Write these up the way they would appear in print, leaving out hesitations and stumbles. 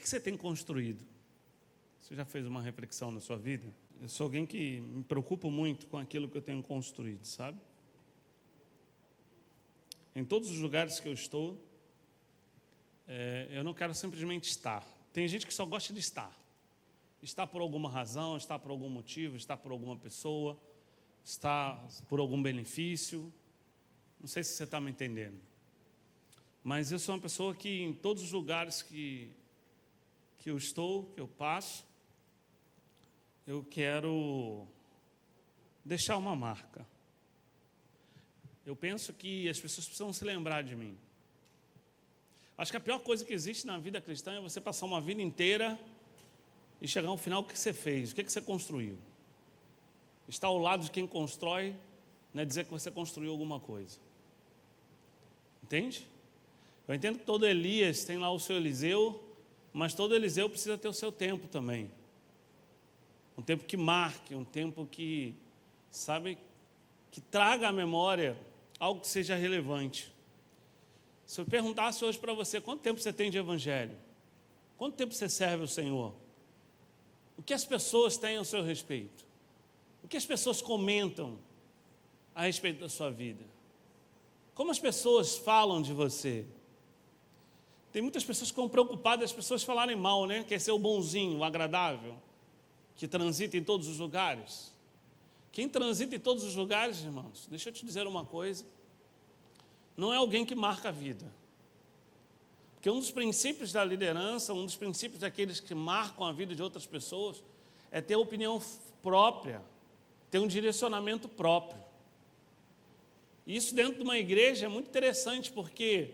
que você tem construído? Você já fez uma reflexão na sua vida? Eu sou alguém que me preocupo muito com aquilo que eu tenho construído, sabe? Em todos os lugares que eu estou, eu não quero simplesmente estar. Tem gente que só gosta de estar. Está por alguma razão, está por algum motivo, está por alguma pessoa, está por algum benefício. Não sei se você está me entendendo. Mas eu sou uma pessoa que em todos os lugares que eu estou, que eu passo, eu quero deixar uma marca. Eu penso que as pessoas precisam se lembrar de mim. Acho que a pior coisa que existe na vida cristã é você passar uma vida inteira e chegar ao final, o que você fez, o que você construiu. Estar ao lado de quem constrói não é dizer que você construiu alguma coisa. Entende? Eu entendo que todo Elias tem lá o seu Eliseu, mas todo Eliseu precisa ter o seu tempo também. Um tempo que marque, um tempo que, sabe, que traga à memória algo que seja relevante. Se eu perguntasse hoje para você, quanto tempo você tem de evangelho? Quanto tempo você serve ao Senhor? O que as pessoas têm ao seu respeito? O que as pessoas comentam a respeito da sua vida? Como as pessoas falam de você? Tem muitas pessoas que ficam preocupadas as pessoas falarem mal, né? Quer ser o bonzinho, o agradável, que transita em todos os lugares. Quem transita em todos os lugares, irmãos, deixa eu te dizer uma coisa, não é alguém que marca a vida. Porque um dos princípios da liderança, um dos princípios daqueles que marcam a vida de outras pessoas, é ter opinião própria, ter um direcionamento próprio. Isso dentro de uma igreja é muito interessante, porque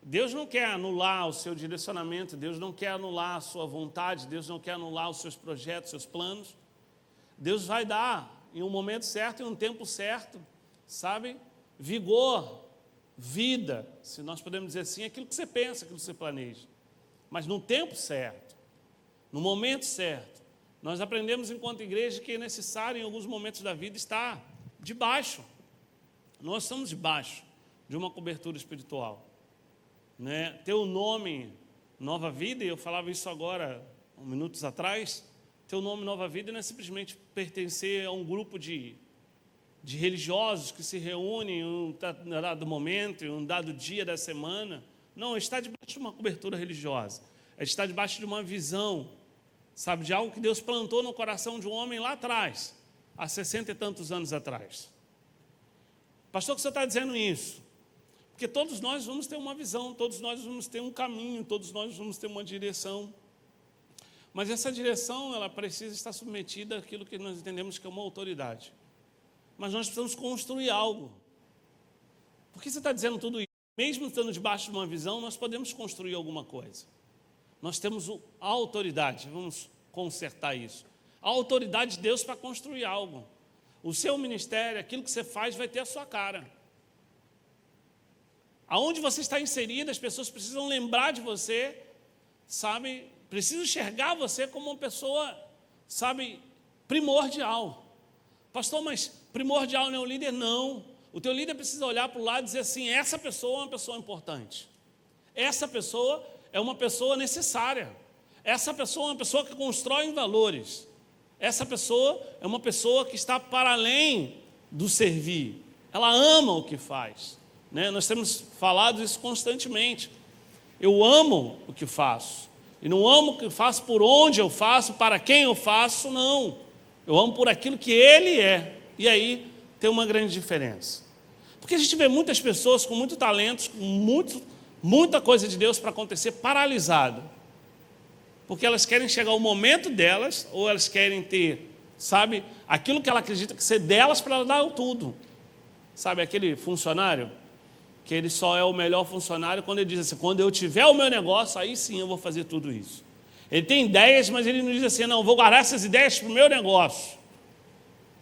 Deus não quer anular o seu direcionamento, Deus não quer anular a sua vontade, Deus não quer anular os seus projetos, seus planos. Deus vai dar, em um momento certo, em um tempo certo, sabe, vigor, vida, se nós podemos dizer assim, aquilo que você pensa, aquilo que você planeja. Mas no tempo certo, no momento certo, nós aprendemos enquanto igreja que é necessário em alguns momentos da vida estar debaixo. Nós estamos debaixo de uma cobertura espiritual. Né? Ter o nome Nova Vida, e eu falava isso agora, minutos atrás, ter o nome Nova Vida não é simplesmente pertencer a um grupo de religiosos que se reúnem em um dado momento, em um dado dia da semana. Não, está debaixo de uma cobertura religiosa. Está debaixo de uma visão, sabe, de algo que Deus plantou no coração de um homem lá atrás, há 60 e tantos anos atrás. Pastor, que você está dizendo isso? Porque todos nós vamos ter uma visão, todos nós vamos ter um caminho, todos nós vamos ter uma direção. Mas essa direção, ela precisa estar submetida àquilo que nós entendemos que é uma autoridade. Mas nós precisamos construir algo. Por que você está dizendo tudo isso? Mesmo estando debaixo de uma visão, nós podemos construir alguma coisa. Nós temos a autoridade, vamos consertar isso. A autoridade de Deus para construir algo. O seu ministério, aquilo que você faz, vai ter a sua cara. Aonde você está inserido, as pessoas precisam lembrar de você, sabe? Precisam enxergar você como uma pessoa, sabe, primordial. Pastor, mas primordial não é o líder? Não. O teu líder precisa olhar para o lado e dizer assim, essa pessoa é uma pessoa importante. Essa pessoa é uma pessoa necessária. Essa pessoa é uma pessoa que constrói valores. Essa pessoa é uma pessoa que está para além do servir. Ela ama o que faz. Né? Nós temos falado isso constantemente. Eu amo o que faço. E não amo o que faço por onde eu faço, para quem eu faço, não. Eu amo por aquilo que Ele é. E aí tem uma grande diferença. Porque a gente vê muitas pessoas com muito talentos, com muita coisa de Deus para acontecer, paralisado. Porque elas querem chegar ao momento delas, ou elas querem ter, sabe, aquilo que ela acredita que ser delas para ela dar tudo. Sabe aquele funcionário, que ele só é o melhor funcionário quando ele diz assim, quando eu tiver o meu negócio, aí sim eu vou fazer tudo isso. Ele tem ideias, mas ele não diz assim, não, vou guardar essas ideias para o meu negócio.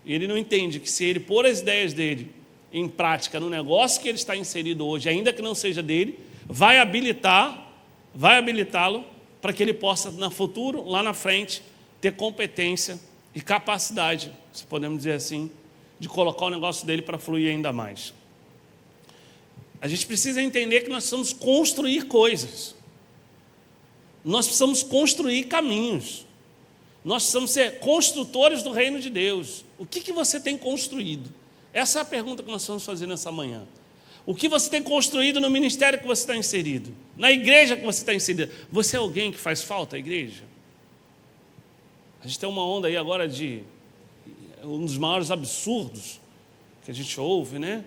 E ele não entende que se ele pôr as ideias dele em prática no negócio que ele está inserido hoje, ainda que não seja dele, vai habilitá-lo para que ele possa, no futuro, lá na frente, ter competência e capacidade, se podemos dizer assim, de colocar o negócio dele para fluir ainda mais. A gente precisa entender que nós precisamos construir coisas. Nós precisamos construir caminhos. Nós precisamos ser construtores do reino de Deus. O que você tem construído? Essa é a pergunta que nós vamos fazer nessa manhã. O que você tem construído no ministério que você está inserido? Na igreja que você está inserido? Você é alguém que faz falta à igreja? A gente tem uma onda aí agora de um dos maiores absurdos que a gente ouve, né?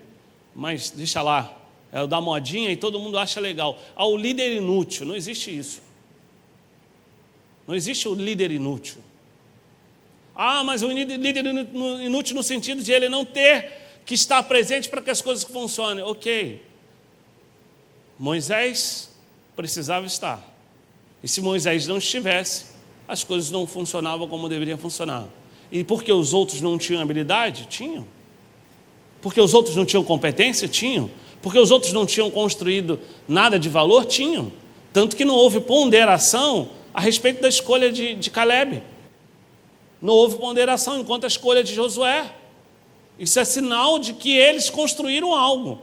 Mas deixa lá, é o da modinha e todo mundo acha legal. O líder inútil, não existe isso. Não existe o líder inútil. Mas o líder inútil no sentido de ele não ter que estar presente para que as coisas funcionem. Ok. Moisés precisava estar. E se Moisés não estivesse, as coisas não funcionavam como deveriam funcionar. E porque os outros não tinham habilidade? Tinham. Porque os outros não tinham competência? Tinham. Porque os outros não tinham construído nada de valor? Tinham. Tanto que não houve ponderação a respeito da escolha de Caleb. Não houve ponderação enquanto a escolha de Josué. Isso é sinal de que eles construíram algo.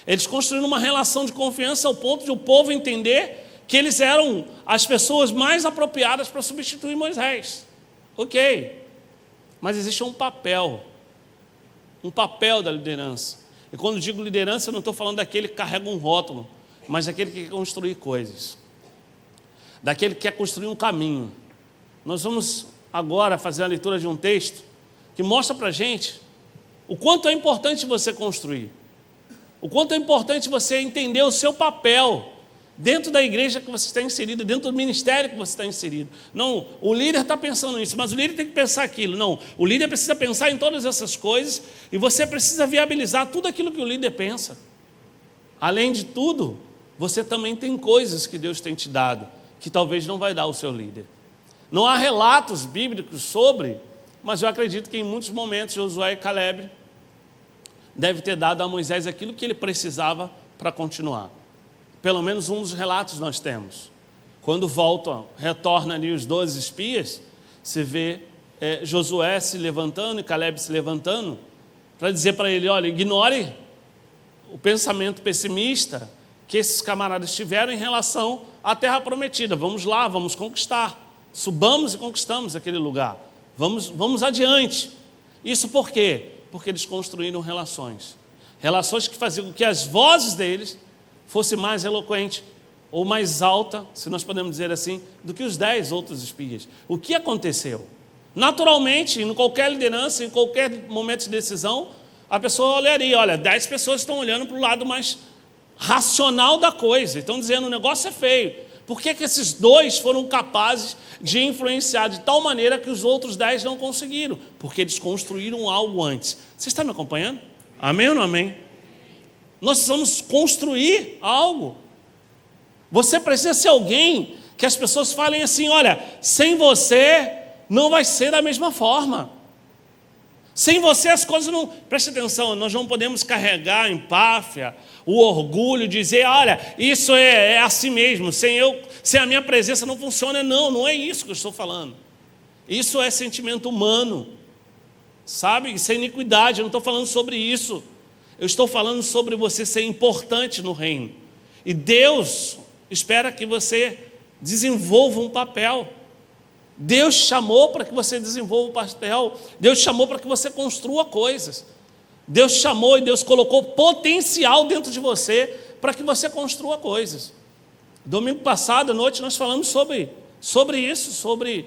Eles construíram uma relação de confiança ao ponto de o povo entender que eles eram as pessoas mais apropriadas para substituir Moisés. Ok. Mas existe um papel da liderança. E quando digo liderança, eu não estou falando daquele que carrega um rótulo, mas daquele que quer construir coisas. Daquele que quer construir um caminho. Nós vamos agora fazer a leitura de um texto que mostra para a gente o quanto é importante você construir, o quanto é importante você entender o seu papel dentro da igreja que você está inserido, dentro do ministério que você está inserido. Não, o líder está pensando nisso, mas o líder tem que pensar aquilo. Não, o líder precisa pensar em todas essas coisas e você precisa viabilizar tudo aquilo que o líder pensa. Além de tudo, você também tem coisas que Deus tem te dado, que talvez não vai dar ao seu líder. Não há relatos bíblicos sobre, mas eu acredito que em muitos momentos Josué e Caleb devem ter dado a Moisés aquilo que ele precisava para continuar. Pelo menos um dos relatos nós temos. Quando retorna ali os 12 espias, você vê Josué se levantando e Caleb se levantando para dizer para ele, olha, ignore o pensamento pessimista que esses camaradas tiveram em relação à terra prometida. Vamos lá, vamos conquistar. Subamos e conquistamos aquele lugar. Vamos adiante. Isso por quê? Porque eles construíram relações. Relações que faziam com que as vozes deles fosse mais eloquente ou mais alta, se nós podemos dizer assim, do que os 10 outros espias. O que aconteceu? Naturalmente, em qualquer liderança, em qualquer momento de decisão, a pessoa olharia, olha, 10 pessoas estão olhando para o lado mais racional da coisa, estão dizendo, o negócio é feio. Por que esses 2 foram capazes de influenciar de tal maneira que os outros 10 não conseguiram? Porque eles construíram algo antes. Você está me acompanhando? Amém ou não amém? Nós precisamos construir algo. Você precisa ser alguém que as pessoas falem assim, olha, sem você não vai ser da mesma forma. Sem você as coisas não... Preste atenção, nós não podemos carregar a empáfia, o orgulho, dizer, olha, isso é assim mesmo, sem a minha presença não funciona. Não é isso que eu estou falando. Isso é sentimento humano, sabe? Isso é iniquidade, eu não estou falando sobre isso. Eu estou falando sobre você ser importante no reino. E Deus espera que você desenvolva um papel. Deus chamou para que você desenvolva um papel. Deus chamou para que você construa coisas. Deus chamou e Deus colocou potencial dentro de você para que você construa coisas. Domingo passado à noite nós falamos sobre isso, sobre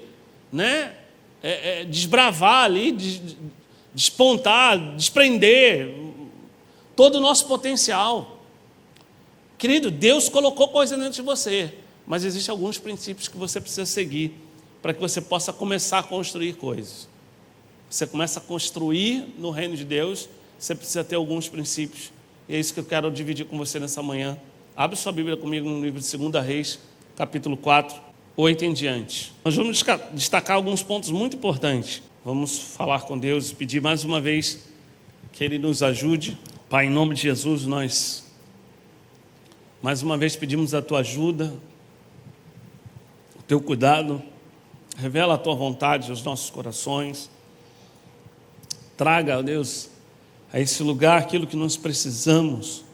desbravar ali, despontar, desprender todo o nosso potencial. Querido, Deus colocou coisa dentro de você, mas existem alguns princípios que você precisa seguir para que você possa começar a construir coisas. Você começa a construir no reino de Deus, você precisa ter alguns princípios, e é isso que eu quero dividir com você nessa manhã. Abre sua Bíblia comigo no livro de 2 Reis, capítulo 4, 8 em diante. Nós vamos destacar alguns pontos muito importantes. Vamos falar com Deus e pedir mais uma vez que Ele nos ajude. Pai, em nome de Jesus, nós mais uma vez pedimos a Tua ajuda, o Teu cuidado. Revela a Tua vontade aos nossos corações. Traga, ó Deus, a esse lugar aquilo que nós precisamos,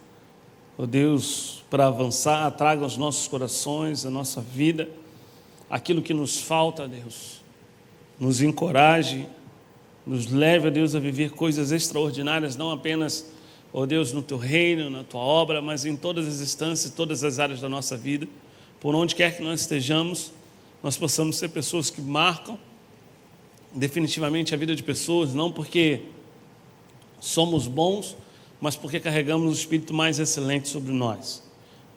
ó Deus, para avançar. Traga aos nossos corações, a nossa vida, aquilo que nos falta, Deus. Nos encoraje, nos leve, Deus, a viver coisas extraordinárias, não apenas, Deus, no Teu reino, na Tua obra, mas em todas as instâncias, todas as áreas da nossa vida. Por onde quer que nós estejamos, nós possamos ser pessoas que marcam definitivamente a vida de pessoas, não porque somos bons, mas porque carregamos o Espírito mais excelente sobre nós.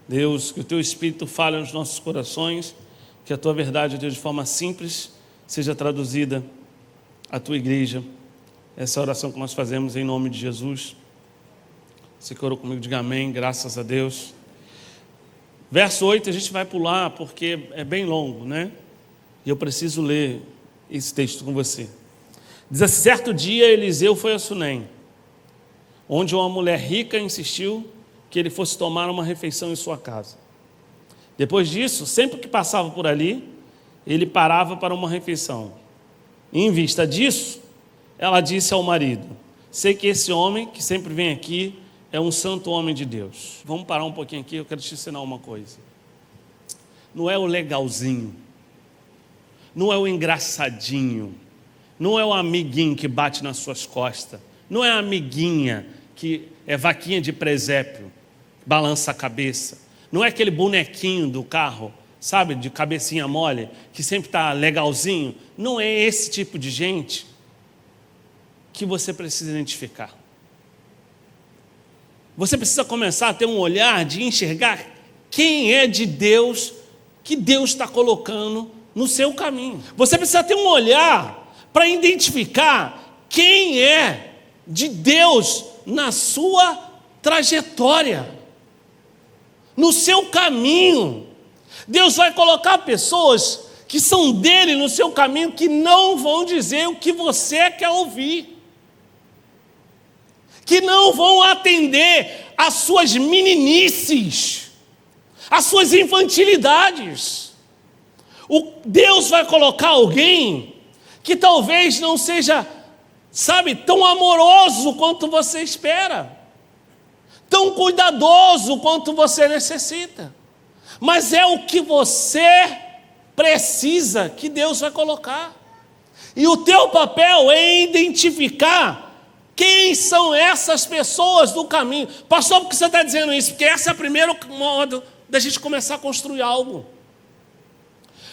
Deus, que o Teu Espírito fale nos nossos corações, que a Tua verdade, Deus, de forma simples, seja traduzida à Tua igreja. Essa é a oração que nós fazemos em nome de Jesus. Você que orou comigo, diga amém, graças a Deus. Verso 8 a gente vai pular porque é bem longo, né? E eu preciso ler esse texto com você. Diz assim: certo dia Eliseu foi a Sunem, onde uma mulher rica insistiu que ele fosse tomar uma refeição em sua casa. Depois disso, sempre que passava por ali, ele parava para uma refeição. E em vista disso, ela disse ao marido: sei que esse homem que sempre vem aqui é um santo homem de Deus. Vamos parar um pouquinho aqui, eu quero te ensinar uma coisa. Não é o legalzinho, não é o engraçadinho, não é o amiguinho que bate nas suas costas, não é a amiguinha que é vaquinha de presépio, balança a cabeça, não é aquele bonequinho do carro, sabe, de cabecinha mole, que sempre está legalzinho. Não é esse tipo de gente que você precisa identificar. Você precisa começar a ter um olhar de enxergar quem é de Deus, que Deus está colocando no seu caminho. Você precisa ter um olhar para identificar quem é de Deus na sua trajetória, no seu caminho. Deus vai colocar pessoas que são dele no seu caminho, que não vão dizer o que você quer ouvir, que não vão atender às suas meninices, às suas infantilidades. Deus vai colocar alguém que talvez não seja, sabe, tão amoroso quanto você espera, tão cuidadoso quanto você necessita, mas é o que você precisa que Deus vai colocar. E o teu papel é identificar quem são essas pessoas do caminho. Pastor, por que você está dizendo isso? Porque esse é o primeiro modo da gente começar a construir algo.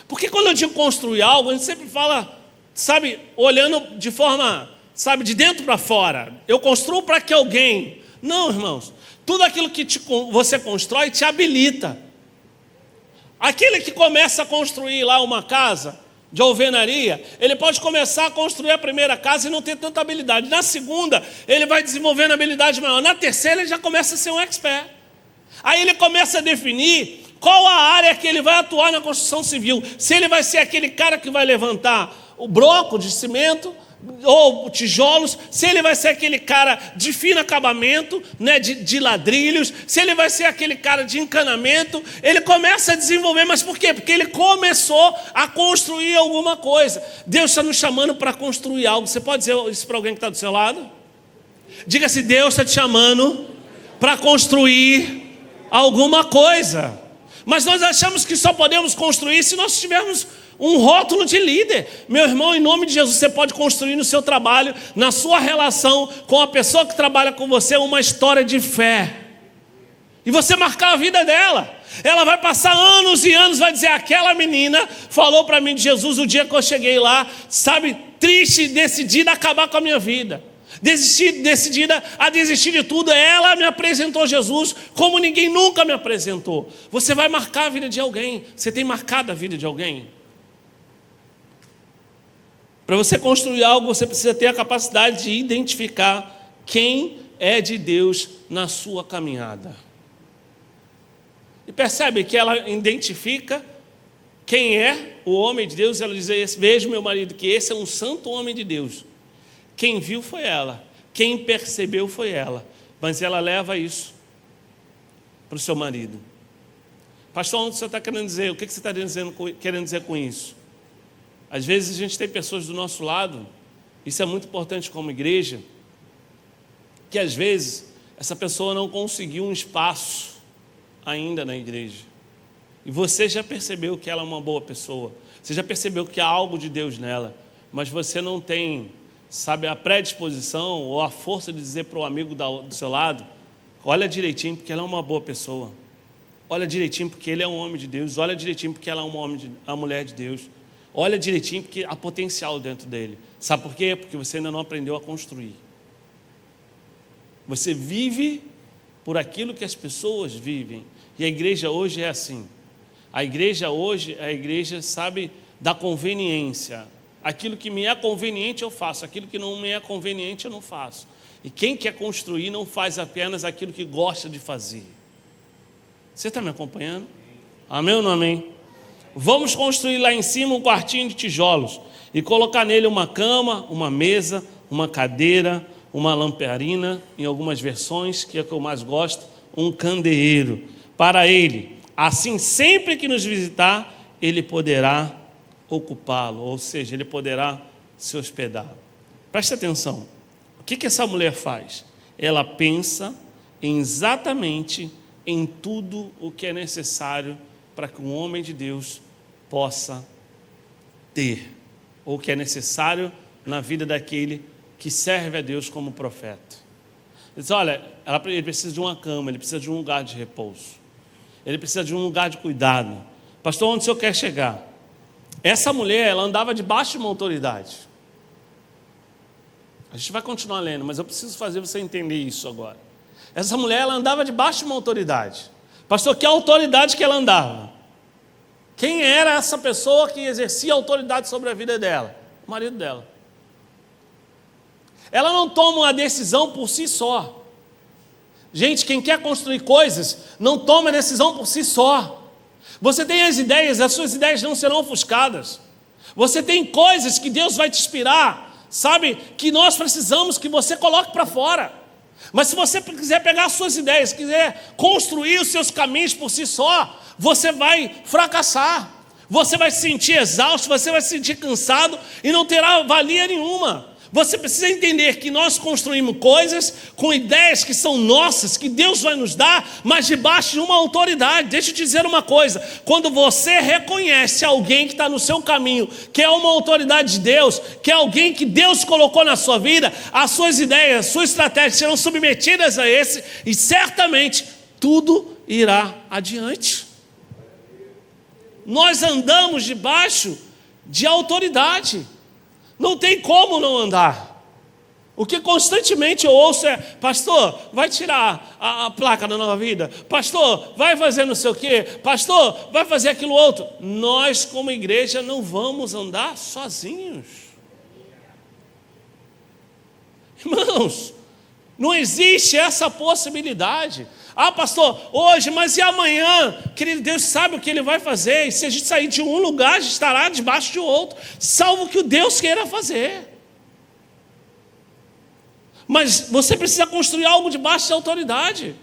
Porque quando eu digo construir algo, a gente sempre fala, sabe, olhando de forma, sabe, de dentro para fora. Eu construo para que alguém... Não, irmãos. Tudo aquilo que você constrói te habilita. Aquele que começa a construir lá uma casa de alvenaria, ele pode começar a construir a primeira casa e não ter tanta habilidade. Na segunda, ele vai desenvolvendo habilidade maior. Na terceira, ele já começa a ser um expert. Aí ele começa a definir qual a área que ele vai atuar na construção civil. Se ele vai ser aquele cara que vai levantar o bloco de cimento ou tijolos, se ele vai ser aquele cara de fino acabamento, né, de ladrilhos, se ele vai ser aquele cara de encanamento. Ele começa a desenvolver, mas por quê? Porque ele começou a construir alguma coisa. Deus está nos chamando para construir algo. Você pode dizer isso para alguém que está do seu lado? Diga assim: Deus está te chamando para construir alguma coisa. Mas nós achamos que só podemos construir se nós tivermos um rótulo de líder. Meu irmão, em nome de Jesus, você pode construir no seu trabalho, na sua relação com a pessoa que trabalha com você, uma história de fé. E você marcar a vida dela. Ela vai passar anos e anos, vai dizer: aquela menina falou para mim de Jesus o dia que eu cheguei lá, sabe, triste, decidida a acabar com a minha vida. Decidida a desistir de tudo. Ela me apresentou Jesus como ninguém nunca me apresentou. Você vai marcar a vida de alguém. Você tem marcado a vida de alguém? Para você construir algo, você precisa ter a capacidade de identificar quem é de Deus na sua caminhada. E percebe que ela identifica quem é o homem de Deus. Ela diz: veja, meu marido, que esse é um santo homem de Deus. Quem viu foi ela, quem percebeu foi ela, mas ela leva isso para o seu marido. Pastor, onde você está querendo dizer? O que você está querendo dizer com isso? Às vezes a gente tem pessoas do nosso lado, isso é muito importante como igreja, que às vezes essa pessoa não conseguiu um espaço ainda na igreja. E você já percebeu que ela é uma boa pessoa. Você já percebeu que há algo de Deus nela. Mas você não tem, sabe, a predisposição ou a força de dizer para o amigo do seu lado: olha direitinho porque ela é uma boa pessoa. Olha direitinho porque ele é um homem de Deus. Olha direitinho porque ela é uma mulher de Deus. Olha direitinho porque há potencial dentro dele. Sabe por quê? Porque você ainda não aprendeu a construir. Você vive por aquilo que as pessoas vivem. E a igreja hoje é assim. A igreja hoje é a igreja, sabe, da conveniência. Aquilo que me é conveniente eu faço, aquilo que não me é conveniente eu não faço. E quem quer construir não faz apenas aquilo que gosta de fazer. Você está me acompanhando? Amém ou não amém? Vamos construir lá em cima um quartinho de tijolos e colocar nele uma cama, uma mesa, uma cadeira, uma lamparina, em algumas versões, que é o que eu mais gosto, um candeeiro para ele. Assim, sempre que nos visitar, ele poderá ocupá-lo, ou seja, ele poderá se hospedar. Preste atenção. O que essa mulher faz? Ela pensa exatamente em tudo o que é necessário para que um homem de Deus possa ter, ou que é necessário na vida daquele que serve a Deus como profeta. Ele diz: olha, ele precisa de uma cama, ele precisa de um lugar de repouso, ele precisa de um lugar de cuidado. Pastor, onde o senhor quer chegar? Essa mulher, ela andava debaixo de uma autoridade. A gente vai continuar lendo, mas eu preciso fazer você entender isso agora. Essa mulher, ela andava debaixo de uma autoridade. Pastor, que autoridade que ela andava? Quem era essa pessoa que exercia autoridade sobre a vida dela? O marido dela. Ela não toma uma decisão por si só. Gente, quem quer construir coisas, não toma decisão por si só. Você tem as ideias, as suas ideias não serão ofuscadas. Você tem coisas que Deus vai te inspirar, sabe, que nós precisamos que você coloque para fora. Mas se você quiser pegar as suas ideias, quiser construir os seus caminhos por si só, você vai fracassar. Você vai se sentir exausto, você vai se sentir cansado e não terá valia nenhuma. Você precisa entender que nós construímos coisas com ideias que são nossas, que Deus vai nos dar, mas debaixo de uma autoridade. Deixa eu te dizer uma coisa: quando você reconhece alguém que está no seu caminho, que é uma autoridade de Deus, que é alguém que Deus colocou na sua vida, as suas ideias, as suas estratégias serão submetidas a esse, e certamente tudo irá adiante. Nós andamos debaixo de autoridade. Não tem como não andar. O que constantemente eu ouço é: pastor, vai tirar a placa da Nova Vida. Pastor, vai fazer não sei o quê. Pastor, vai fazer aquilo outro. Nós, como igreja, não vamos andar sozinhos. Irmãos, não existe essa possibilidade. Ah, pastor, hoje, mas e amanhã? Querido, Deus sabe o que Ele vai fazer. E se a gente sair de um lugar, a gente estará debaixo de outro, salvo o que o Deus queira fazer. Mas você precisa construir algo debaixo de autoridade.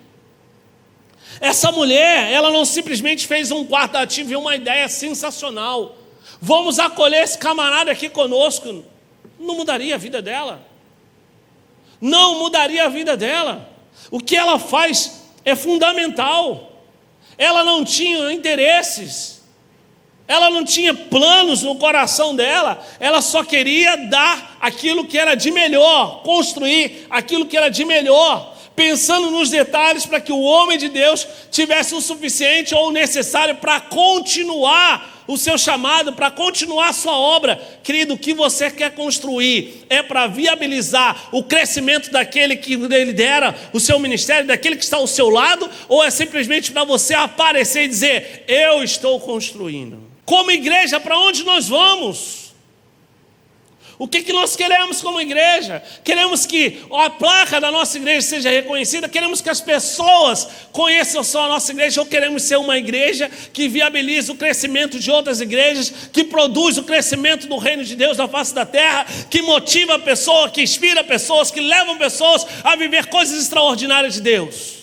Essa mulher, ela não simplesmente fez um quarto ativo e uma ideia sensacional: vamos acolher esse camarada aqui conosco. Não mudaria a vida dela. Não mudaria a vida dela. O que ela faz é fundamental. Ela não tinha interesses, ela não tinha planos no coração dela, ela só queria dar aquilo que era de melhor, construir aquilo que era de melhor, pensando nos detalhes para que o homem de Deus tivesse o suficiente ou o necessário para continuar o seu chamado, para continuar a sua obra. Querido, o que você quer construir é para viabilizar o crescimento daquele que lidera o seu ministério, daquele que está ao seu lado, ou é simplesmente para você aparecer e dizer: eu estou construindo? Como igreja, para onde nós vamos? O que nós queremos como igreja? Queremos que a placa da nossa igreja seja reconhecida? Queremos que as pessoas conheçam só a nossa igreja? Ou queremos ser uma igreja que viabiliza o crescimento de outras igrejas, que produz o crescimento do reino de Deus na face da terra, que motiva a pessoa, que inspira pessoas, que levam pessoas a viver coisas extraordinárias de Deus?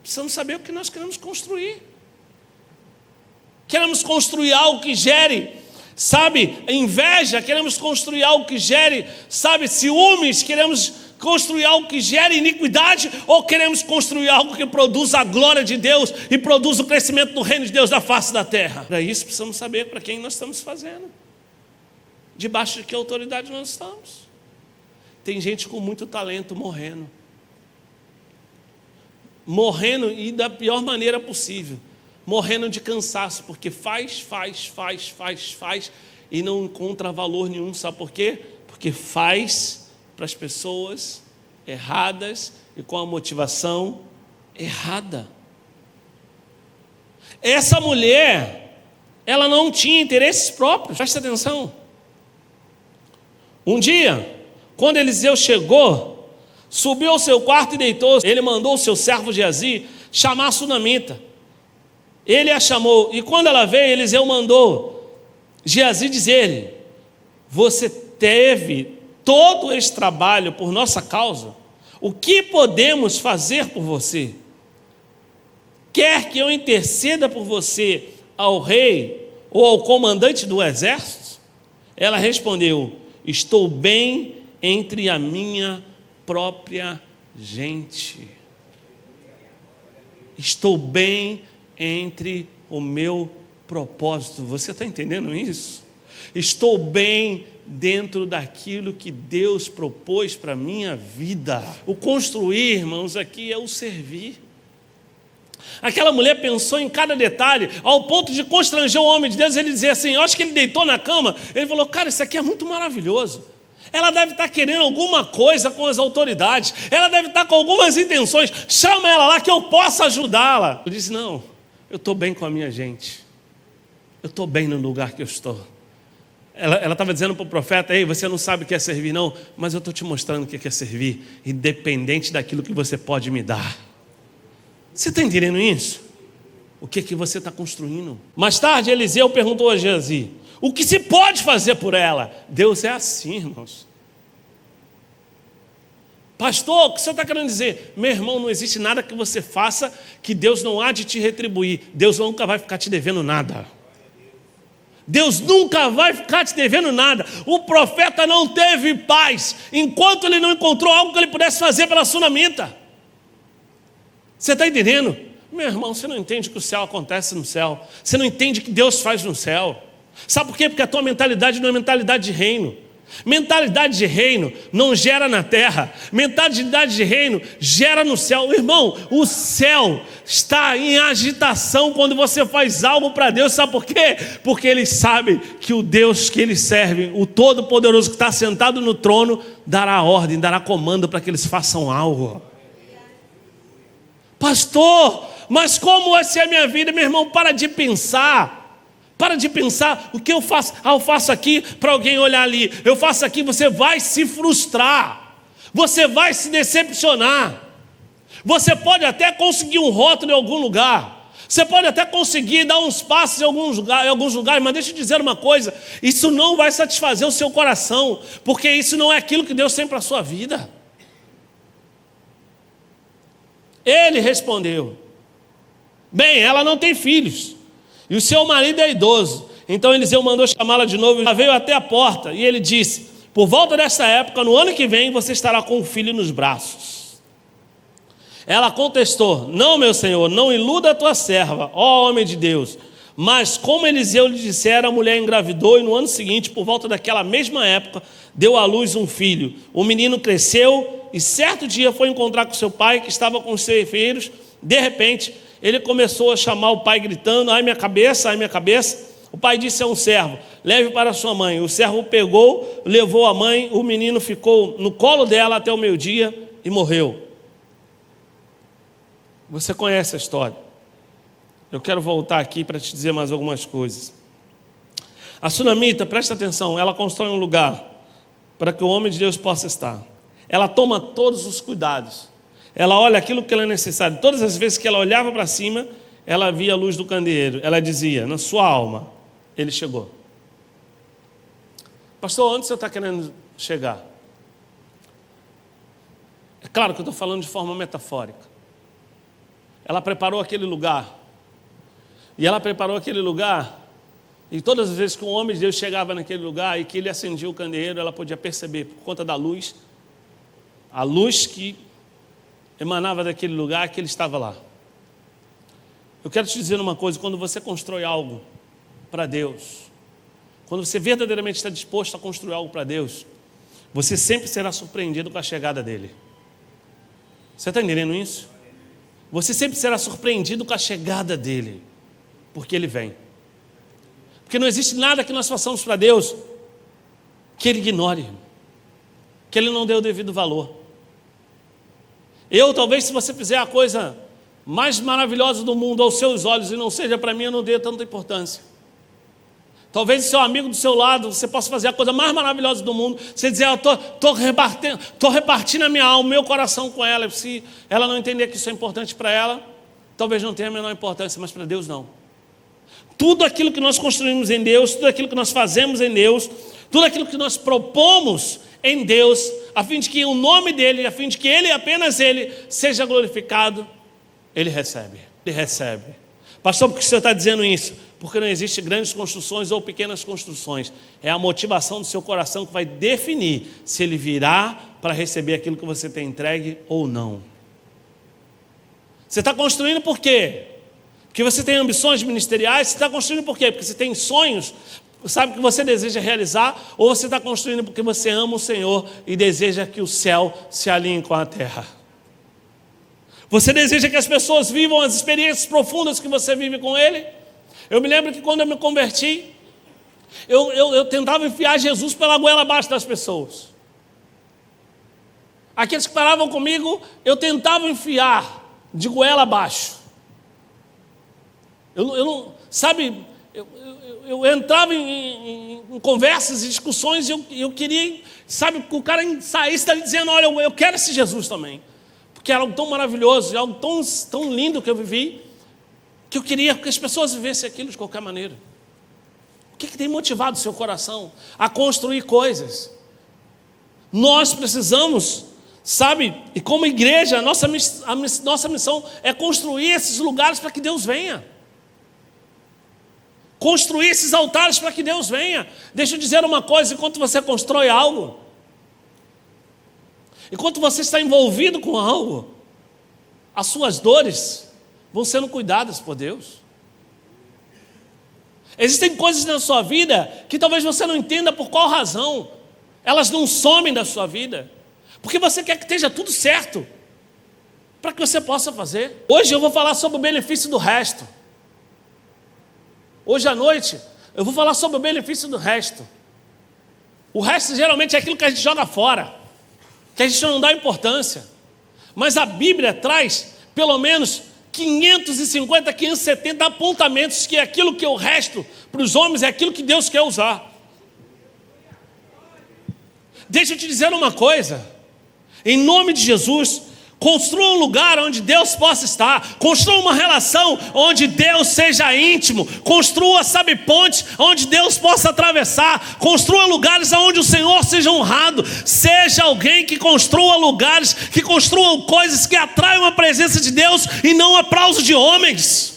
Precisamos saber o que nós queremos construir. Queremos construir algo que gere, sabe, inveja, queremos construir algo que gere, sabe, ciúmes, queremos construir algo que gere iniquidade ou queremos construir algo que produza a glória de Deus e produza o crescimento do reino de Deus na face da terra? Para isso precisamos saber para quem nós estamos fazendo, debaixo de que autoridade nós estamos. Tem gente com muito talento morrendo e da pior maneira possível, morrendo de cansaço, porque faz e não encontra valor nenhum. Sabe por quê? Porque faz para as pessoas erradas e com a motivação errada. Essa mulher, ela não tinha interesses próprios, presta atenção. Um dia, quando Eliseu chegou, subiu ao seu quarto e deitou-se. Ele mandou o seu servo Geazi chamar a sunamita. Ele a chamou, e quando ela veio, Eliseu mandou Geazi dizer-lhe: você teve todo esse trabalho por nossa causa? O que podemos fazer por você? Quer que eu interceda por você ao rei ou ao comandante do exército? Ela respondeu: estou bem entre a minha própria gente. Estou bem entre o meu propósito. Você está entendendo isso? Estou bem dentro daquilo que Deus propôs para a minha vida. O construir, irmãos, aqui é o servir. Aquela mulher pensou em cada detalhe, ao ponto de constranger o homem de Deus. Ele dizia assim, eu acho que ele deitou na cama, ele falou, cara, isso aqui é muito maravilhoso. Ela deve estar querendo alguma coisa com as autoridades, ela deve estar com algumas intenções, chama ela lá que eu possa ajudá-la. Eu disse, não, eu estou bem com a minha gente, eu estou bem no lugar que eu estou. Ela estava dizendo para o profeta, ei, você não sabe o que é servir não, mas eu estou te mostrando o que é servir, independente daquilo que você pode me dar. Você está entendendo isso? O que você está construindo? Mais tarde, Eliseu perguntou a Geazi, o que se pode fazer por ela? Deus é assim, irmãos. Pastor, o que você está querendo dizer? Meu irmão, não existe nada que você faça que Deus não há de te retribuir. Deus nunca vai ficar te devendo nada. Deus nunca vai ficar te devendo nada. O profeta não teve paz enquanto ele não encontrou algo que ele pudesse fazer pela sunamita. Você está entendendo? Meu irmão, você não entende que o céu acontece no céu. Você não entende que Deus faz no céu. Sabe por quê? Porque a tua mentalidade não é mentalidade de reino. Mentalidade de reino não gera na terra. Mentalidade de reino gera no céu. Irmão, o céu está em agitação quando você faz algo para Deus. Sabe por quê? Porque ele sabe que o Deus que ele serve, o Todo-Poderoso que está sentado no trono, dará ordem, dará comando para que eles façam algo. Pastor, mas como vai ser a minha vida? Meu irmão, para de pensar o que eu faço. Eu faço aqui para alguém olhar ali, eu faço aqui. Você vai se frustrar, você vai se decepcionar. Você pode até conseguir um rótulo em algum lugar, você pode até conseguir dar uns passos em alguns lugares, mas deixa eu dizer uma coisa, isso não vai satisfazer o seu coração, porque isso não é aquilo que Deus tem para a sua vida. Ele respondeu, bem, ela não tem filhos, e o seu marido é idoso. Então Eliseu mandou chamá-la de novo. Ela veio até a porta e ele disse, por volta desta época, no ano que vem, você estará com um filho nos braços. Ela contestou, não, meu senhor, não iluda a tua serva, ó homem de Deus. Mas como Eliseu lhe dissera, a mulher engravidou e no ano seguinte, por volta daquela mesma época, deu à luz um filho. O menino cresceu e certo dia foi encontrar com seu pai, que estava com os ceifeiros. De repente, ele começou a chamar o pai gritando, ai minha cabeça, ai minha cabeça. O pai disse a um servo, leve para sua mãe. O servo pegou, levou a mãe, o menino ficou no colo dela até o meio-dia e morreu. Você conhece a história. Eu quero voltar aqui para te dizer mais algumas coisas. A sunamita, presta atenção, ela constrói um lugar para que o homem de Deus possa estar. Ela toma todos os cuidados. Ela olha aquilo que ela é necessário. Todas as vezes que ela olhava para cima, ela via a luz do candeeiro. Ela dizia, na sua alma, ele chegou. Pastor, onde você está querendo chegar? É claro que eu estou falando de forma metafórica. Ela preparou aquele lugar. E ela preparou aquele lugar. E todas as vezes que um homem de Deus chegava naquele lugar e que ele acendia o candeeiro, ela podia perceber, por conta da luz, a luz que emanava daquele lugar, que ele estava lá. Eu quero te dizer uma coisa: quando você constrói algo para Deus, quando você verdadeiramente está disposto a construir algo para Deus, você sempre será surpreendido com a chegada dele. Você está entendendo isso? Você sempre será surpreendido com a chegada dele, porque ele vem. Porque não existe nada que nós façamos para Deus que ele ignore, que ele não dê o devido valor. Talvez, se você fizer a coisa mais maravilhosa do mundo aos seus olhos e não seja para mim, eu não dê tanta importância. Talvez o seu amigo do seu lado, você possa fazer a coisa mais maravilhosa do mundo, você dizer: eu estou repartindo a minha alma, o meu coração com ela. Se ela não entender que isso é importante para ela, talvez não tenha a menor importância, mas para Deus não. Tudo aquilo que nós construímos em Deus, tudo aquilo que nós fazemos em Deus, tudo aquilo que nós propomos em Deus, a fim de que o nome dele, a fim de que ele, apenas ele, seja glorificado, ele recebe. Ele recebe. Pastor, por que o senhor está dizendo isso? Porque não existe grandes construções ou pequenas construções. É a motivação do seu coração que vai definir se ele virá para receber aquilo que você tem entregue ou não. Você está construindo por quê? Porque você tem ambições ministeriais? Você está construindo por quê? Porque você tem sonhos, sabe, que você deseja realizar? Ou você está construindo porque você ama o Senhor e deseja que o céu se alinhe com a terra? Você deseja que as pessoas vivam as experiências profundas que você vive com Ele? Eu me lembro que quando eu me converti, eu tentava enfiar Jesus pela goela abaixo das pessoas. Aqueles que paravam comigo, eu tentava enfiar de goela abaixo. Eu entrava em conversas e discussões e eu queria, sabe, que o cara saísse dali dizendo: olha, eu quero esse Jesus também. Porque era algo tão maravilhoso, algo tão lindo que eu vivi, que eu queria que as pessoas vivessem aquilo de qualquer maneira. O que tem motivado o seu coração a construir coisas? Nós precisamos, sabe, e como igreja, a nossa missão é construir esses lugares para que Deus venha. Construir esses altares para que Deus venha. Deixa eu dizer uma coisa: enquanto você constrói algo, enquanto você está envolvido com algo, as suas dores vão sendo cuidadas por Deus. Existem coisas na sua vida que talvez você não entenda por qual razão elas não somem da sua vida, porque você quer que esteja tudo certo para que você possa fazer. Hoje eu vou falar sobre o benefício do resto. Hoje à noite eu vou falar sobre o benefício do resto. O resto geralmente é aquilo que a gente joga fora, que a gente não dá importância. Mas a Bíblia traz pelo menos 550, 570 apontamentos que é aquilo que é o resto para os homens, é aquilo que Deus quer usar. Deixa eu te dizer uma coisa: em nome de Jesus, construa um lugar onde Deus possa estar. Construa uma relação onde Deus seja íntimo. Construa, sabe, pontes onde Deus possa atravessar. Construa lugares onde o Senhor seja honrado. Seja alguém que construa lugares, que construam coisas que atraiam a presença de Deus e não o aplauso de homens.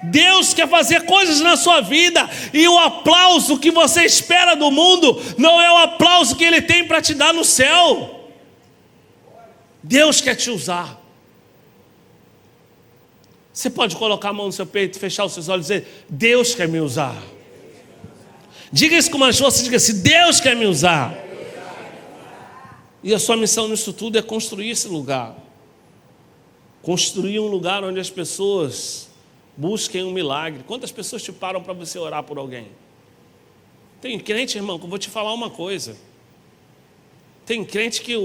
Deus quer fazer coisas na sua vida, e o aplauso que você espera do mundo não é o aplauso que Ele tem para te dar no céu. Deus quer te usar. Você pode colocar a mão no seu peito, fechar os seus olhos e dizer: Deus quer me usar. Diga isso com mais força, diga assim: Deus quer me usar. E a sua missão nisso tudo é construir esse lugar. Construir um lugar onde as pessoas busquem um milagre. Quantas pessoas te param para você orar por alguém? Tem crente, irmão, que eu vou te falar uma coisa. Tem crente que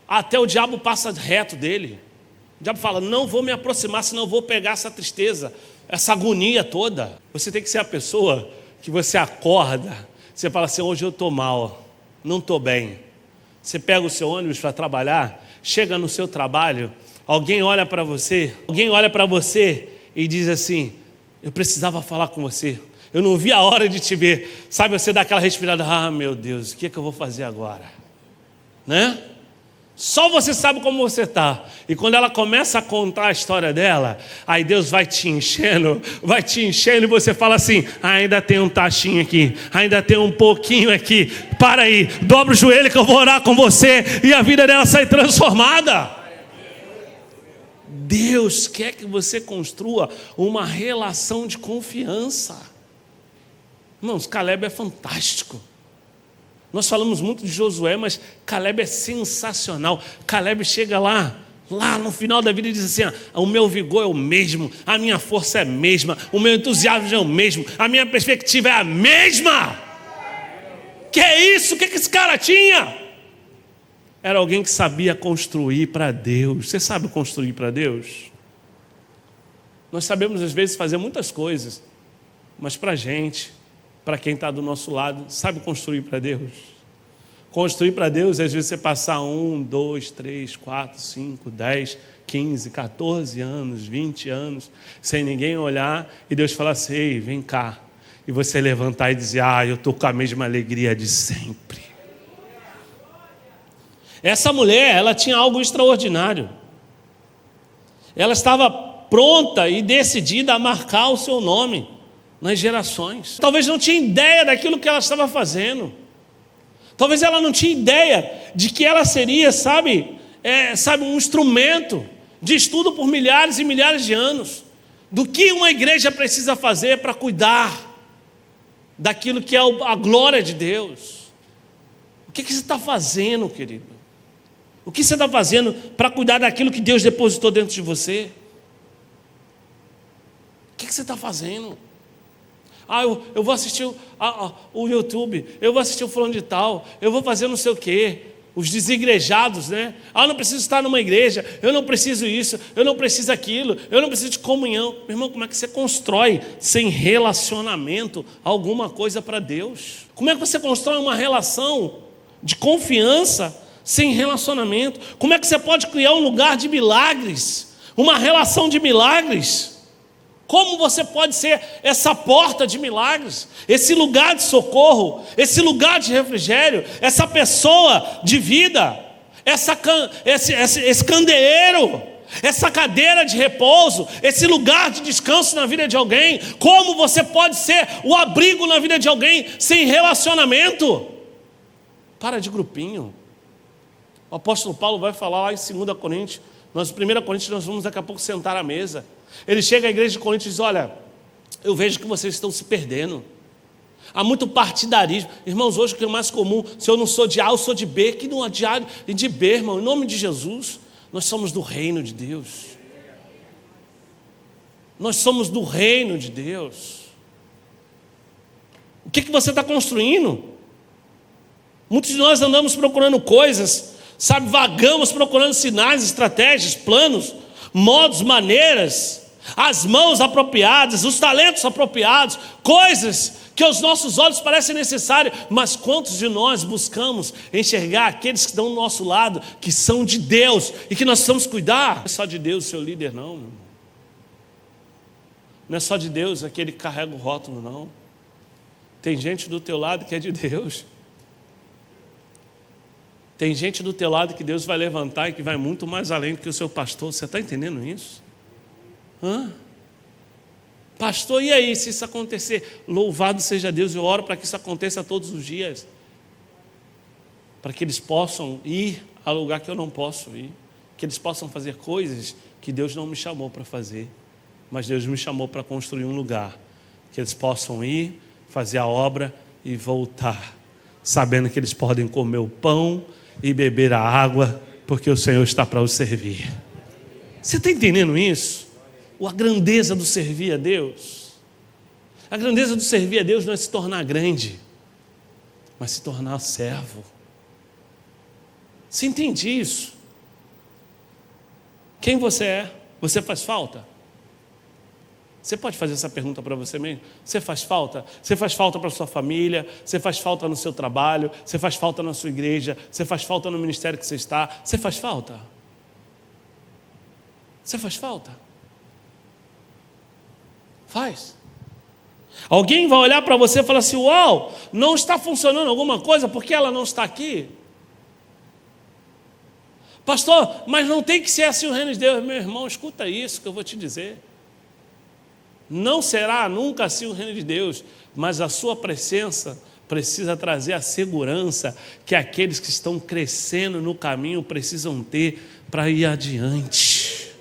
até o diabo passa reto dele. O diabo fala: não vou me aproximar, senão eu vou pegar essa tristeza, essa agonia toda. Você tem que ser a pessoa que você acorda, você fala assim: hoje eu estou mal, não estou bem. Você pega o seu ônibus para trabalhar, chega no seu trabalho, alguém olha para você e diz assim: eu precisava falar com você, eu não vi a hora de te ver. Sabe, você dá aquela respirada: ah, meu Deus, o que é que eu vou fazer agora? Né? Só você sabe como você está. E quando ela começa a contar a história dela, aí Deus vai te enchendo, e você fala assim: ainda tem um tachinho aqui, ainda tem um pouquinho aqui. Para aí, dobra o joelho que eu vou orar com você. E a vida dela sai transformada. Deus quer que você construa uma relação de confiança. Irmãos, Caleb é fantástico. Nós falamos muito de Josué, mas Caleb é sensacional. Caleb chega lá no final da vida e diz assim: o meu vigor é o mesmo, a minha força é a mesma, o meu entusiasmo é o mesmo, a minha perspectiva é a mesma. Que é isso? O que esse cara tinha? Era alguém que sabia construir para Deus. Você sabe construir para Deus? Nós sabemos às vezes fazer muitas coisas, mas para a gente, para quem está do nosso lado, sabe construir para Deus? Construir para Deus, às vezes você passar 1, 2, 3, 4, 5, 10, 15, 14 anos, 20 anos, sem ninguém olhar, e Deus falar assim: ei, vem cá. E você levantar e dizer: eu estou com a mesma alegria de sempre. Essa mulher, ela tinha algo extraordinário. Ela estava pronta e decidida a marcar o seu nome nas gerações. Talvez não tinha ideia daquilo que ela estava fazendo. Talvez ela não tinha ideia de que ela seria, um instrumento de estudo por milhares e milhares de anos. Do que uma igreja precisa fazer para cuidar daquilo que é a glória de Deus. O que você está fazendo, querido? O que você está fazendo para cuidar daquilo que Deus depositou dentro de você? O que você está fazendo? Eu vou assistir o YouTube, eu vou assistir o fulano de tal, eu vou fazer não sei o quê. Os desigrejados, né? Eu não preciso estar numa igreja, eu não preciso isso, eu não preciso aquilo, eu não preciso de comunhão. Meu irmão, como é que você constrói sem relacionamento alguma coisa para Deus? Como é que você constrói uma relação de confiança sem relacionamento? Como é que você pode criar um lugar de milagres, uma relação de milagres? Como você pode ser essa porta de milagres, esse lugar de socorro, esse lugar de refrigério, essa pessoa de vida, esse candeeiro, essa cadeira de repouso, esse lugar de descanso na vida de alguém? Como você pode ser o abrigo na vida de alguém sem relacionamento? Para de grupinho. O apóstolo Paulo vai falar lá em 2 Coríntios, nós, 1 Coríntios, nós vamos daqui a pouco sentar à mesa. Ele chega à igreja de Coríntios e diz: olha, eu vejo que vocês estão se perdendo. Há muito partidarismo. Irmãos, hoje o que é mais comum, se eu não sou de A, eu sou de B. Que não há de A e de B, irmão. Em nome de Jesus, nós somos do reino de Deus. Nós somos do reino de Deus. O que você está construindo? Muitos de nós andamos procurando coisas, vagamos procurando sinais, estratégias, planos, modos, maneiras, as mãos apropriadas, os talentos apropriados, coisas que aos nossos olhos parecem necessárias, mas quantos de nós buscamos enxergar aqueles que estão do nosso lado, que são de Deus e que nós precisamos cuidar? Não é só de Deus o seu líder, não. Não é só de Deus aquele que carrega o rótulo, não. Tem gente do teu lado que é de Deus. Tem gente do teu lado que Deus vai levantar e que vai muito mais além do que o seu pastor. Você está entendendo isso? Pastor, e aí se isso acontecer? Louvado seja Deus, eu oro para que isso aconteça todos os dias. Para que eles possam ir ao lugar que eu não posso ir. Que eles possam fazer coisas que Deus não me chamou para fazer. Mas Deus me chamou para construir um lugar. Que eles possam ir, fazer a obra e voltar. Sabendo que eles podem comer o pão e beber a água, porque o Senhor está para os servir. Você está entendendo isso? A grandeza do servir a Deus. A grandeza do servir a Deus não é se tornar grande, mas se tornar servo. Você entende isso? Quem você é? Você faz falta? Você pode fazer essa pergunta para você mesmo? Você faz falta? Você faz falta para a sua família? Você faz falta no seu trabalho? Você faz falta na sua igreja? Você faz falta no ministério que você está? Você faz falta? Você faz falta? Faz. Alguém vai olhar para você e falar assim: uau, não está funcionando alguma coisa porque ela não está aqui? Pastor, mas não tem que ser assim o reino de Deus. Meu irmão, escuta isso que eu vou te dizer. Não será nunca assim o reino de Deus, mas a sua presença precisa trazer a segurança que aqueles que estão crescendo no caminho precisam ter para ir adiante.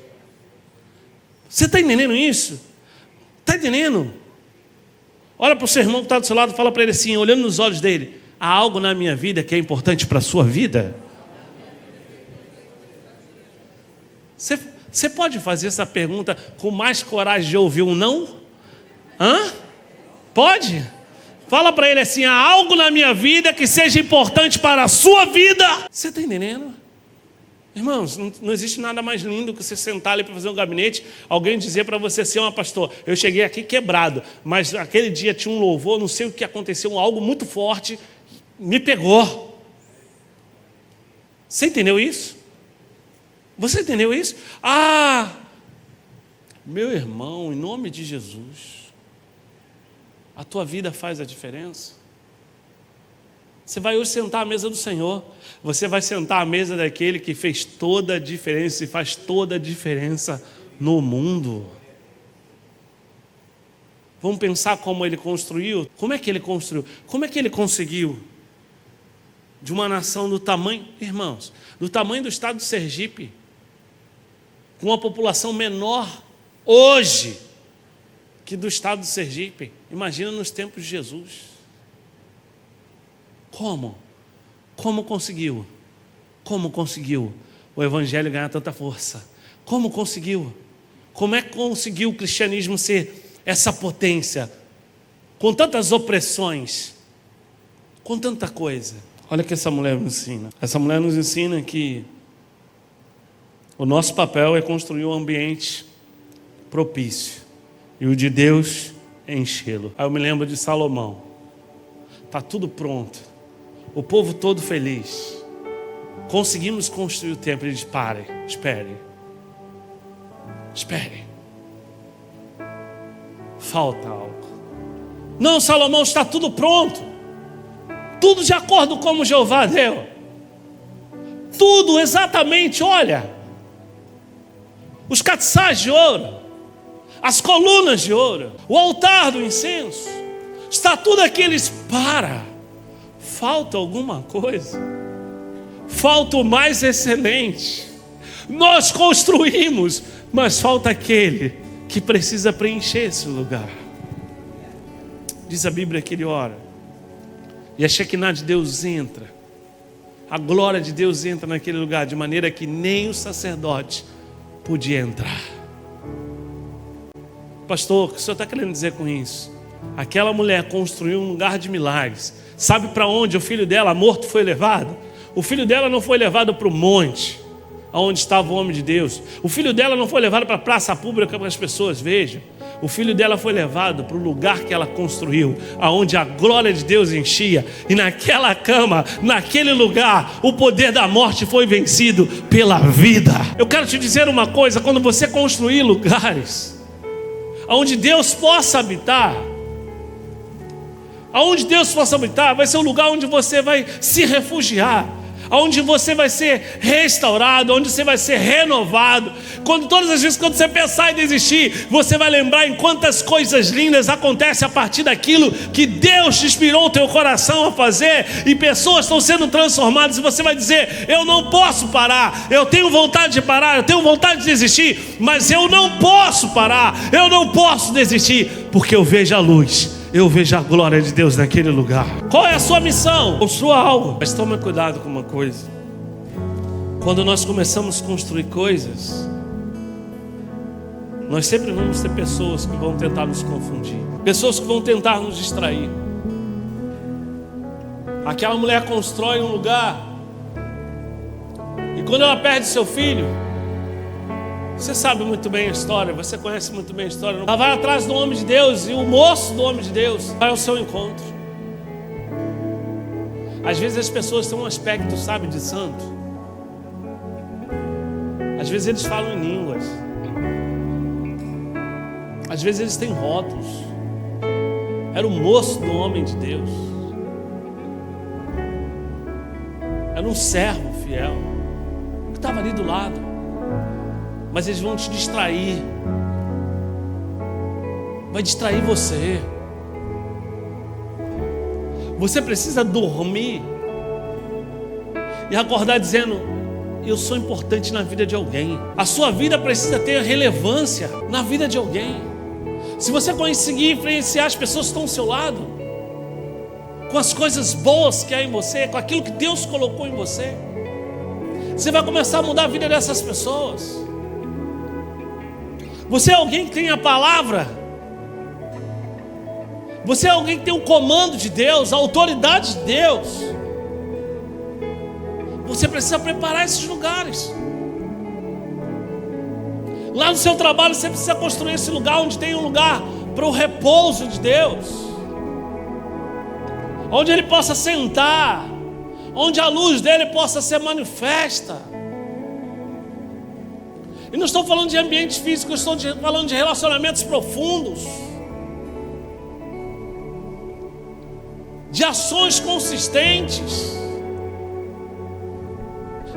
Você está entendendo isso? Está entendendo? Olha para o seu irmão que está do seu lado e fala para ele assim, olhando nos olhos dele: há algo na minha vida que é importante para a sua vida? Você pode fazer essa pergunta com mais coragem de ouvir um não? Hã? Pode? Fala para ele assim: há algo na minha vida que seja importante para a sua vida. Você está entendendo? Irmãos, não existe nada mais lindo que você sentar ali para fazer um gabinete, alguém dizer para você assim: ó, pastor, eu cheguei aqui quebrado, mas aquele dia tinha um louvor, não sei o que aconteceu, algo muito forte, me pegou. Você entendeu isso? Você entendeu isso? Ah, meu irmão, em nome de Jesus, a tua vida faz a diferença. Você vai hoje sentar à mesa do Senhor, você vai sentar à mesa daquele que fez toda a diferença e faz toda a diferença no mundo. Vamos pensar como ele construiu. Como é que ele construiu? Como é que ele conseguiu? De uma nação do tamanho, irmãos, do tamanho do estado de Sergipe, com uma população menor hoje que do estado de Sergipe. Imagina nos tempos de Jesus. Como? Como conseguiu? Como conseguiu o evangelho ganhar tanta força? Como conseguiu? Como é que conseguiu o cristianismo ser essa potência? Com tantas opressões, com tanta coisa. Olha o que essa mulher nos ensina. Essa mulher nos ensina que o nosso papel é construir um ambiente propício, e o de Deus é enchê-lo. Aí eu me lembro de Salomão. Está tudo pronto, o povo todo feliz, conseguimos construir o templo. Ele diz: pare, espere, falta algo. Não, Salomão, está tudo pronto, tudo de acordo com como Jeová deu, tudo exatamente. Olha, os catiçais de ouro, as colunas de ouro, o altar do incenso, está tudo aqui. Eles: para, falta alguma coisa, falta o mais excelente. Nós construímos, mas falta aquele que precisa preencher esse lugar. Diz a Bíblia que ele ora, e a Shekinah de Deus entra, a glória de Deus entra naquele lugar, de maneira que nem o sacerdote podia entrar. Pastor, o que o senhor está querendo dizer com isso? Aquela mulher construiu um lugar de milagres. Sabe para onde o filho dela morto foi levado? O filho dela não foi levado para o monte, onde estava o homem de Deus. O filho dela não foi levado para a praça pública para que as pessoas vejam. O filho dela foi levado para o lugar que ela construiu, aonde a glória de Deus enchia. E naquela cama, naquele lugar, o poder da morte foi vencido pela vida. Eu quero te dizer uma coisa: quando você construir lugares aonde Deus possa habitar, vai ser um lugar onde você vai se refugiar, onde você vai ser restaurado, onde você vai ser renovado. Todas as vezes que você pensar em desistir, você vai lembrar em quantas coisas lindas acontecem a partir daquilo que Deus te inspirou o teu coração a fazer, e pessoas estão sendo transformadas, e você vai dizer: eu não posso parar, eu tenho vontade de parar, eu tenho vontade de desistir, mas eu não posso parar, eu não posso desistir, porque eu vejo a luz, eu vejo a glória de Deus naquele lugar. Qual é a sua missão? Construa algo. Mas tome cuidado com uma coisa: quando nós começamos a construir coisas, nós sempre vamos ter pessoas que vão tentar nos confundir, pessoas que vão tentar nos distrair. Aquela mulher constrói um lugar, e quando ela perde seu filho, você sabe muito bem a história, você conhece muito bem a história. Ela vai atrás do homem de Deus, e o moço do homem de Deus vai ao seu encontro. Às vezes as pessoas têm um aspecto, sabe, de santo. Às vezes eles falam em línguas. Às vezes eles têm rótulos. Era o moço do homem de Deus. Era um servo fiel. que estava ali do lado. Mas eles vão te distrair. Vai distrair você. Você precisa dormir e acordar dizendo: eu sou importante na vida de alguém. A sua vida precisa ter relevância na vida de alguém. Se você conseguir influenciar as pessoas que estão ao seu lado, com as coisas boas que há em você, com aquilo que Deus colocou em você, você vai começar a mudar a vida dessas pessoas. Você é alguém que tem a palavra. Você é alguém que tem o comando de Deus, a autoridade de Deus. Você precisa preparar esses lugares. Lá no seu trabalho você precisa construir esse lugar onde tem um lugar para o repouso de Deus, onde Ele possa sentar, onde a luz dele possa ser manifesta. E não estou falando de ambientes físicos, estou falando de relacionamentos profundos, de ações consistentes,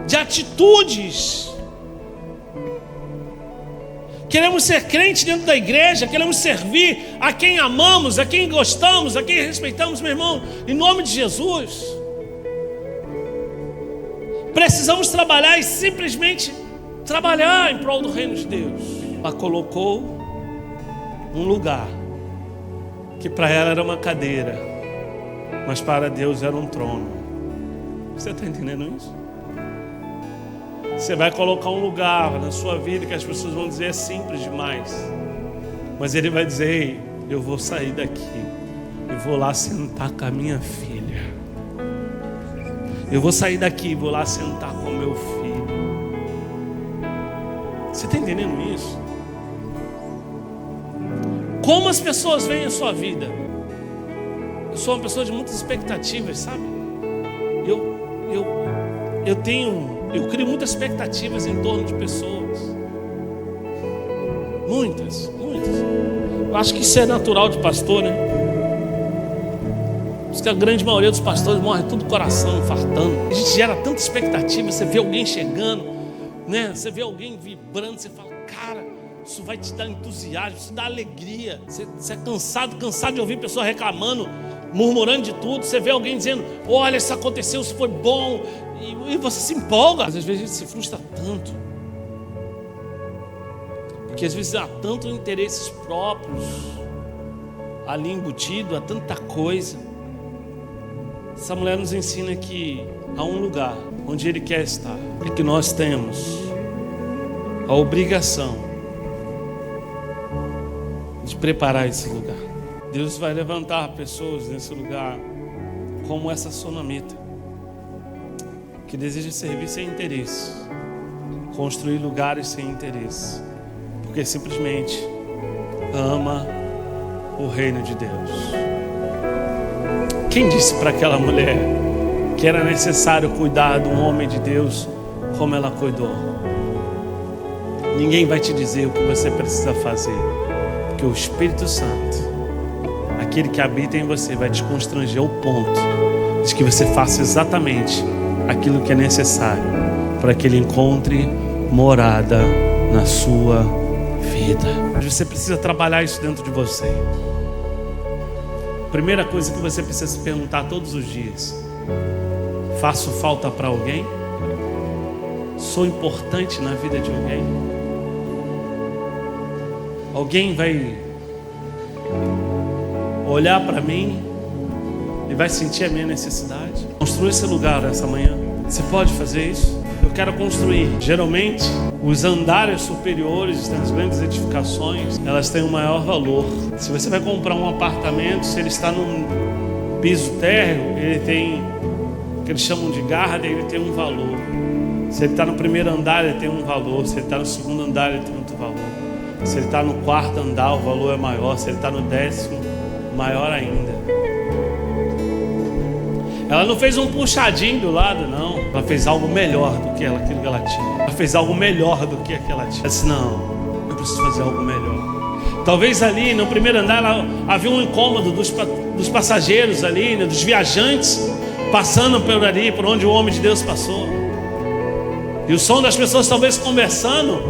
de atitudes. Queremos ser crentes dentro da igreja, queremos servir a quem amamos, a quem gostamos, a quem respeitamos, meu irmão, em nome de Jesus. Precisamos trabalhar e simplesmente trabalhar em prol do reino de Deus. Ela colocou um lugar que para ela era uma cadeira, mas para Deus era um trono. Você está entendendo isso? Você vai colocar um lugar na sua vida que as pessoas vão dizer é simples demais, mas Ele vai dizer: ei, eu vou sair daqui e vou lá sentar com a minha filha. Eu vou sair daqui e vou lá sentar com o meu filho. Você está entendendo isso? Como as pessoas veem a sua vida? Eu sou uma pessoa de muitas expectativas, sabe? Eu crio muitas expectativas em torno de pessoas. Muitas. Eu acho que isso é natural de pastor, né? Por isso que a grande maioria dos pastores morre tudo coração, fartando. A gente gera tanta expectativa. Você vê alguém chegando, né? Você vê alguém vibrando, você fala: cara, isso vai te dar entusiasmo, isso dá alegria. Você é cansado de ouvir pessoas reclamando, murmurando de tudo. Você vê alguém dizendo: olha, isso aconteceu, isso foi bom, e você se empolga. Mas às vezes a gente se frustra tanto, porque às vezes há tantos interesses próprios ali embutido, há tanta coisa. Essa mulher nos ensina que há um lugar onde Ele quer estar, e que nós temos a obrigação de preparar esse lugar. Deus vai levantar pessoas nesse lugar como essa sunamita, que deseja servir sem interesse, construir lugares sem interesse, porque simplesmente ama o reino de Deus. Quem disse para aquela mulher que era necessário cuidar de um homem de Deus como ela cuidou? Ninguém vai te dizer o que você precisa fazer, porque o Espírito Santo, aquele que habita em você, vai te constranger ao ponto de que você faça exatamente aquilo que é necessário para que Ele encontre morada na sua vida. Você precisa trabalhar isso dentro de você. Primeira coisa que você precisa se perguntar todos os dias: faço falta para alguém? Sou importante na vida de alguém? Alguém vai olhar para mim e vai sentir a minha necessidade? Construa esse lugar essa manhã. Você pode fazer isso? Eu quero construir. Geralmente, os andares superiores das grandes edificações, elas têm um maior valor. Se você vai comprar um apartamento, se ele está num piso térreo, ele tem o que eles chamam de garden, ele tem um valor. Se ele está no primeiro andar, ele tem um valor. Se ele está no segundo andar, ele tem outro valor. Se ele está no quarto andar, o valor é maior. Se ele está no 10º, maior ainda. Ela não fez um puxadinho do lado, não. Ela fez algo melhor do que aquilo que ela tinha. Ela fez algo melhor do que aquela tinha. Ela disse: não, eu preciso fazer algo melhor. Talvez ali no primeiro andar havia um incômodo dos passageiros ali, né, dos viajantes, passando por ali, por onde o homem de Deus passou. E o som das pessoas talvez conversando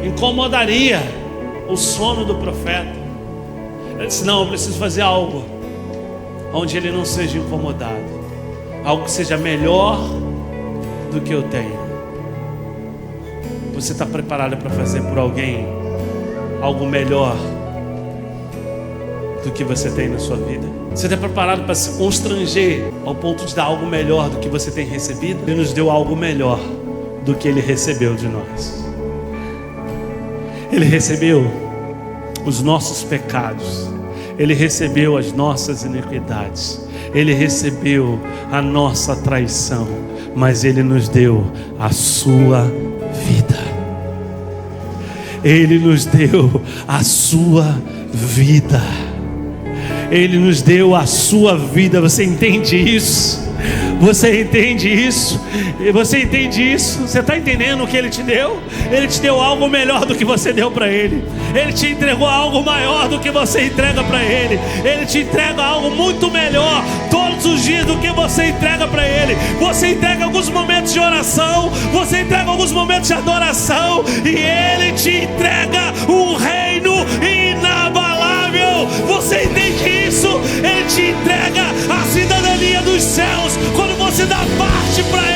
incomodaria o sono do profeta. Ele disse: não, eu preciso fazer algo onde ele não seja incomodado, algo que seja melhor do que eu tenho. Você está preparado para fazer por alguém algo melhor do que você tem na sua vida? Você está preparado para se constranger ao ponto de dar algo melhor do que você tem recebido? Ele nos deu algo melhor do que ele recebeu de nós. Ele recebeu os nossos pecados, ele recebeu as nossas iniquidades, ele recebeu a nossa traição, mas ele nos deu a sua vida. Ele nos deu a sua vida. Ele nos deu a sua vida. Você entende isso? Você entende isso? Você entende isso? Você está entendendo o que Ele te deu? Ele te deu algo melhor do que você deu para Ele. Ele te entregou algo maior do que você entrega para Ele. Ele te entrega algo muito melhor todos os dias do que você entrega para Ele. Você entrega alguns momentos de oração, você entrega alguns momentos de adoração, e Ele te entrega um reino inabalável. Você entende isso? Ele te entrega a cidadania dos céus quando você dá parte para